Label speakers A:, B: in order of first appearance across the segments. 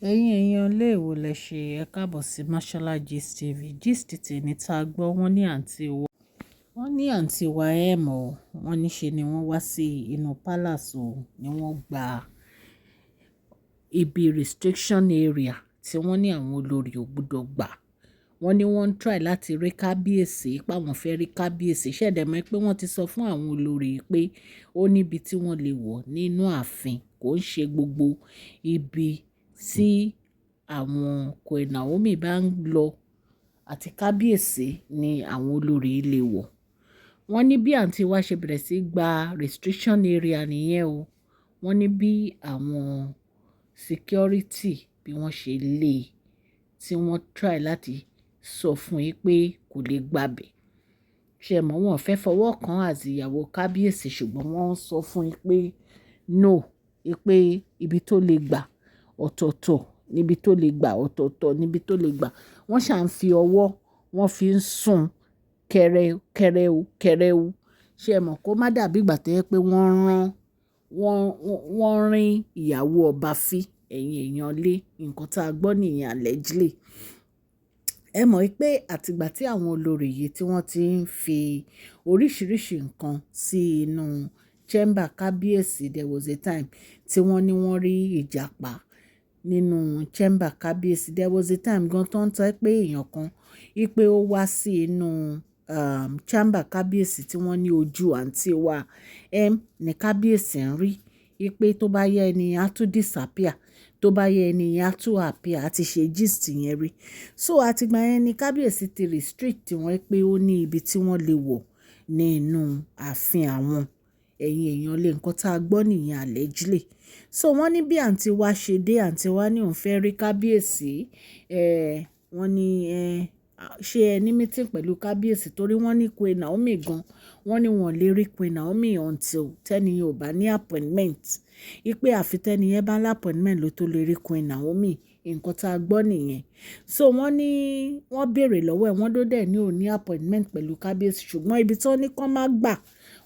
A: Ẹ̀yin èèyàn ilé èwo lẹ ṣe ẹ káàbọ̀ sí Mashola Gist TV. Gist tèmi tá a gbọ́ wọ́n ní àǹtí wa ẹ̀ mọ̀ wọ́n níṣe ni wọ́n wá sí inú palace o ni wọ́n gba ibi restriction area tí wọ́n ní àwọn olórí ò gbọ́dọ̀ gbà. Wọ́n ní wọ́n ń try láti rí kábíyèsí páwọn fẹ́ rí kábíyèsí ṣẹ̀dẹ̀ mọ́ pé wọ́n ti sọ fún àwọn olórí pé ó níbi tí wọ́n lè wọ̀ nínú ààfin kò ń ṣe gbogbo ibi tí àwọn Queen Naomi bá ń lọ àti kábíyèsí ni àwọn olórí lè wọ̀. Wọ́n ní bí àǹtí wa ṣe bẹ̀rẹ̀ sí gba restriction area nìyẹn o. Wọ́n ní bí àwọn security bí wọ́n ṣe lé tí wọ́n try láti sọ fún yín pé kò lè gbàbẹ̀. Ṣé mọ̀ wọ́n fẹ́ fọwọ́ kan àti ìyàwó kábíyèsí ṣùgbọ́n wọ́n sọ fún yín pé no, pé ibi tó lè gbà ọ̀tọ̀ọ̀tọ̀ níbi tó lè gbà ọ̀tọ̀ọ̀tọ̀ níbi tó lè gbà. Wọ́n ṣà ń fi ọwọ́ wọ́n fi ń sùn kẹrẹu. Ṣé mọ̀ kó má dàbí ìgbà tó yẹ pé wọ́n rin ìyàwó ọba fí ẹ̀yin èèyàn lé nǹkan tá a gbọ́ nìyẹn allegedly. Ẹ mọ̀ pé àtìgbà tí àwọn olórí yìí tí wọ́n ti ń fi oríṣiríṣi nǹkan sí inú chamber kábíyèsí, there was a time tí wọ́n ní wọ́n rí ìjàpá nínú chamber kábíyèsí. There was a time gan tó ń tọ́ pé èèyàn kan wípé ó wá sí inú chamber kábíyèsí tí wọ́n ní ojú àǹtí wa ní kábíyèsí ń rí wípé tó bá yẹ ẹni á tún disappear tó bá yẹ ẹni yẹn á tún appear àti ṣe gist yẹn rí. So àtìgbà yẹn ni kábíyèsí ti restrict wọn pé ó ní ibi tí wọ́n lè wọ̀ nínú ààfin àwọn ẹ̀yin èèyàn lé nǹkan tá a gbọ́ nìyẹn allegedly. So wọ́n ní bí àǹtí wa ṣe dé àǹtí wa ní òun fẹ́ rí kábíyèsí wọ́n ní ṣé ẹ ní meeting pẹ̀lú kábíyèsí torí wọ́n ní Queen Naomi gan wọ́n ní wọ́n lè rí Queen Naomi until tẹ́niyẹn ò bá ní appointment ipe àfi tẹ́niyẹn bá ní appointment ló tó lè rí Queen Naomi nǹkan tá a gbọ́ nìyẹn. So wọ́n ní wọ́n béèrè lọ́wọ́ ẹ̀ wọ́n ló dẹ̀ ní ò ní appointment pẹ̀lú kábíyèsí ṣùgbọ́n ibi tó ní kán má gbà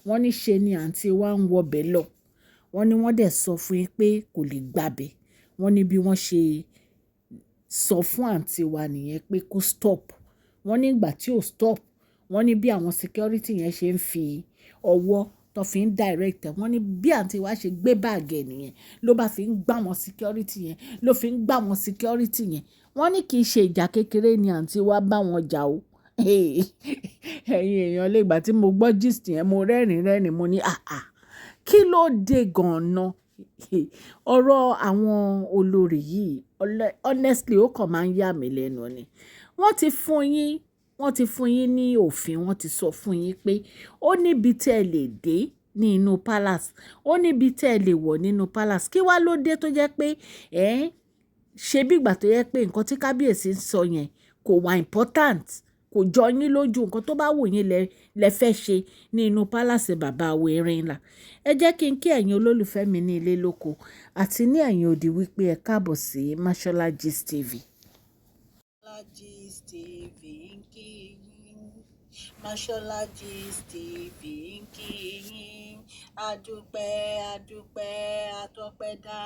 A: wọ́n ní ṣe ni àǹtí wa ń wọbẹ̀ lọ. Wọ́n ní wọ́n dẹ̀ sọ fún yín pé kò lè gbàbẹ̀. Wọ́n ní bí wọ́n ṣe sọ fún àǹtí wa nìyẹn pé kó stop. Wọ́n ní ìgbà tí ò stop wọ́n ní bí àwọn security yẹn ṣe ń fi ọwọ́ tó fi ń direct ẹ̀ wọ́n ní bí àǹtí wa ṣe gbé báàgì ẹ̀ nìyẹn ló bá fi ń gbá wọn security yẹn ló fi ń gbá wọn security yẹn. Wọ́n ní kì í ṣe ìjà kékeré ni àǹtí wa bá wọn jà o. Ẹ̀yin èèyàn lé ìgbà tí mo gbọ́ gist yẹn mo rẹ́rìn mo ní kí ló dé gan-an ọ̀rọ̀ àwọn olórí yìí honestly ó kàn máa ń yà mí lẹ́nu ni. Wọ́n ti fún yín ní òfin wọ́n ti sọ fún yín pé ó níbi tẹ́ ẹ lè dé ní inú palace ó níbi tẹ́ ẹ lè wọ̀ nínú palace kí wá ló dé tó jẹ́ pé ṣe bí ìgbà tó yẹ pé nǹkan tí kábíyèsí ń sọ yẹn kò wá important kò jọ yín lójú nǹkan tó bá wù yín lẹ fẹ́ ṣe ní inú palace bàbá Awẹ̀rin ńlá. Ẹ jẹ́ kí n kí ẹ̀yin olólùfẹ́ mi ní ilé lóko àti ní ẹ̀yin òdì wípé ẹ káàbọ̀ sí Mashola Gist TV. Mashola Gist TV ń kí yín. Mashola Gist TV ń kí yín. Adúpẹ́ atọ́pẹ́dá.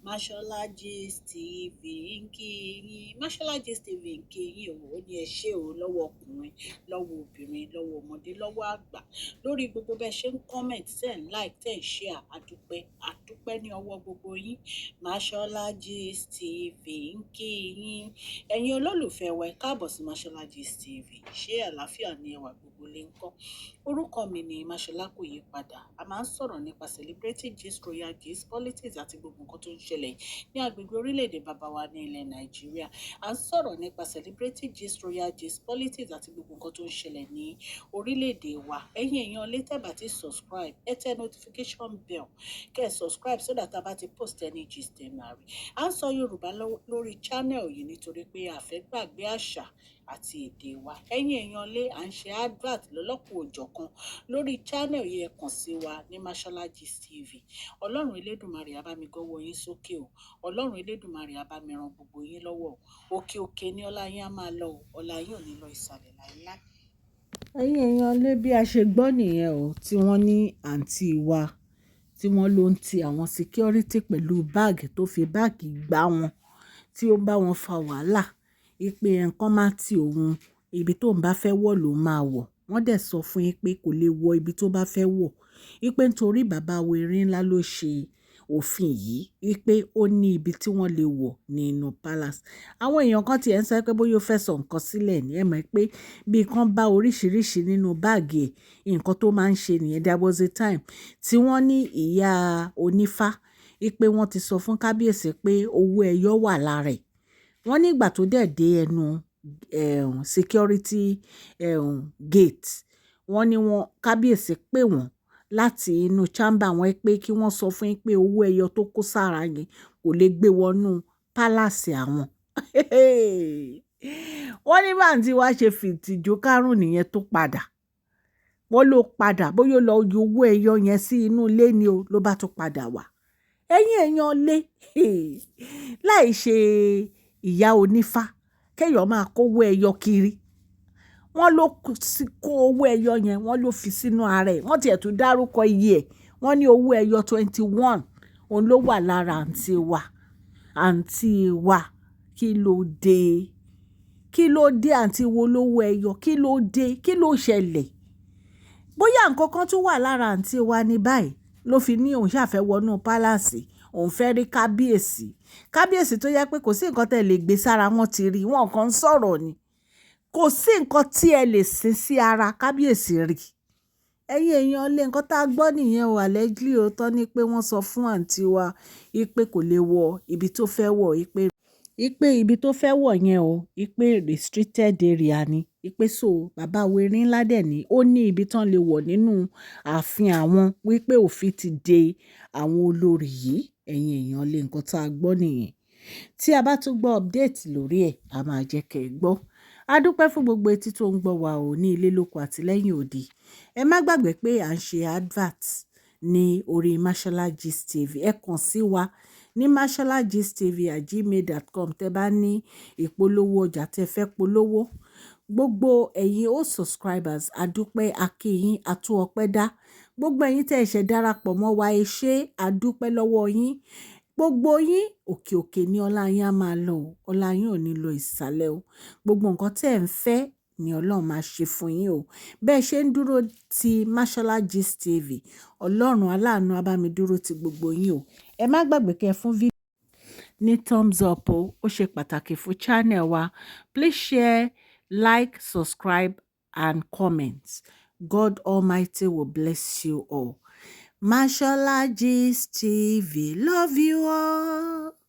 A: Mashola Gist TV ń kí yín. Mashola Gist TV ń kí yín o ní ẹ ṣé o lọ́wọ́ ọkùnrin lọ́wọ́ obìnrin lọ́wọ́ ọmọdé lọ́wọ́ àgbà lórí gbogbo bẹ́ẹ̀ ṣe ń comment tẹ̀ ń like tẹ̀ ń share àdúpẹ́ ní ọwọ́ gbogbo yín. Mashola Gist TV ń kí yín. Ẹ̀yin olólùfẹ́ wa ẹ káàbọ̀ sí Mashola Gist TV. Ṣé àlàáfíà ni ẹwà gbogbo lè ń kọ́? Orúkọ mi ni Mashola kò yí padà. A máa ń sọ̀rọ̀ nípa celebrity gist, royal gist, politics àti gbogbo nǹkan tó ń ṣẹlẹ̀ ní agbègbè orílẹ̀-èdè bàbá wa ní ilẹ̀ Nàìjíríà. A ń sọ̀rọ̀ nípa celebrity gist, royal gist, politics àti gbogbo nǹkan tó ń ṣẹlẹ̀ ní orílẹ̀-èdè wa. Ẹ̀yin èèyàn lè tẹ́ bá ti subscribe ẹ tẹ notification bell kẹ́ ẹ subscribe so that a bá ti post any gist ẹ máa rí. A ń sọ Yorùbá lórí channel yìí nítorí pé a fẹ́ gbàgbé àṣà àti èdè wa. Ẹ̀yin èèyàn lé à ń ṣe advert lọ́lọ́kùn òjọ̀kan lórí channel yìí ẹ kàn sí wa ní Mashola Gist TV. Ọlọ́run Elédùmarè á bá mi gọ́wọ́ yín sókè o. Ọlọ́run Elédùmarè á bá mi ran gbogbo yín lọ́wọ́ o. Òkè ni ọlá yín á máa lọ o. Ọlá yín ò ní lọ ìsàlẹ̀ láíláí. Ẹ̀yin èèyàn lé bí a ṣe gbọ́ nìyẹn o tí wọ́n ní àǹtí wa tí wọ́n ló ń ti àwọn security pẹ̀lú báàgì tó fi báàgì gbá wọn tí ó ń bá wọn fa wàhálà ipe nǹkan má ti òun ibi tó ń bá fẹ́ wọ̀ ló máa wọ̀ wọ́n dẹ̀ sọ fún yín pé kò lè wọ ibi tó bá fẹ́ wọ̀ ipe nítorí bàbá wẹ̀rin ńlá ló ṣe òfin yìí wípé ó ní ibi tí wọ́n lè wọ̀ nínú palace àwọn èèyàn kan tiẹ̀ ń sọ pé bóyá ó fẹ́ sọ nǹkan sílẹ̀ ní ẹ mọ̀ pé bí kan bá oríṣiríṣi nínú báàgì ẹ̀ nǹkan tó máa ń ṣe nìyẹn there was a time tí wọ́n ní ìyá onífá wípé wọ́n ti sọ fún kábíyèsí pé owó ẹyọ wà lára ẹ̀ wọ́n ní ìgbà tó dẹ̀ dé ẹnu security gate wọ́n ní wọ́n kábíyèsí pè wọ́n láti inú chamber wọn pé kí wọ́n sọ fún yín pé owó ẹyọ tó kó sára yẹn kò lè gbé wọnú pálàsì àwọn. wọ́n ní báńtí wá ṣe fìtìjú kárùn nìyẹn tó padà wọ́n ló padà bóyá ó lọ yọ owó ẹyọ yẹn sí inú ilé ni o ló bá tún padà wá ẹ̀yin èèyàn lé láì ṣe ìyá onífá kéèyàn máa kówó ẹyọ kiri wọ́n ló kó owó ẹyọ yẹn wọ́n ló fi sínú ara ẹ̀ wọ́n tiẹ̀ tún dárúkọ iye ẹ̀ wọ́n ní owó ẹyọ 21 òun ló wà lára àǹtí wa kí ló dé àǹtí wo lówó ẹyọ kí ló dé kí ló ṣẹlẹ̀ bóyá nǹkan kan tún wà lára àǹtí wa ní báyìí ló fi ní òun ṣàfẹ́ wọnú pálásì òun fẹ́ rí kábíyèsí tó yẹ pé kò sí nǹkan tẹ́ lè gbé sára wọn ti rí wọn kàn ń sọ̀rọ̀ ni kò sí nǹkan tí ẹ lè sin sí ara kábíyèsí rí ẹ̀yin èèyàn lé nǹkan tá a gbọ́ nìyẹn o allegedly ó tọ́ ni pé wọ́n sọ fún àǹtí wa ipe kò lè wọ ibi tó fẹ́ wọ̀ ipe ibi tó fẹ́ wọ̀ yẹn o ipe restricted area ni ipe so bàbá wẹ̀rin ńlá dẹ̀ ní ó ní ibi tán lè wọ̀ nínú ààfin àwọn wípé òfin ti de àwọn olórí yìí ẹ̀yin èèyàn lé nǹkan tá a gbọ́ nìyẹn tí a bá tún gbọ́ update lórí ẹ̀ a máa jẹ́ kẹ́ ẹ gbọ́ a dúpẹ́ fún gbogbo etí tó ń gbọ́ wa ò ní ilé lóko àti lẹ́yìn òdì ẹ má gbàgbé pé à ń ṣe advert ní orí Mashola Gist TV ẹ kàn sí wa ní masholagistv@gmail.com tẹ́ bá ní ìpolówó ọjà tẹ́ fẹ́ polówó gbogbo ẹ̀yin ó subscribers a dúpẹ́ akíyín atú ọpẹ́ dá gbogbo ẹ̀yin tẹ́ ṣe darapọ̀ mọ́ wa ẹ ṣé a dúpẹ́ lọ́wọ́ yín gbogbo yín òkè òkè ní ọlá yín á máa lọ ọlá yín ò ní lọ ìsàlẹ̀ o gbogbo nǹkan tẹ́ ń fẹ́ ni Ọlọ́run máa ṣe fún yín o bẹ́ẹ̀ ṣe ń dúró ti Mashola Gist TV Ọlọ́run aláàánú á bá mi dúró ti gbogbo yín o ẹ má gbàgbé kẹ́ fún fídíò ní thumbs up o ó ṣe pàtàkì fún channel wa please share like subscribe and comment God Almighty will bless you all. Mashola Gist TV love you all.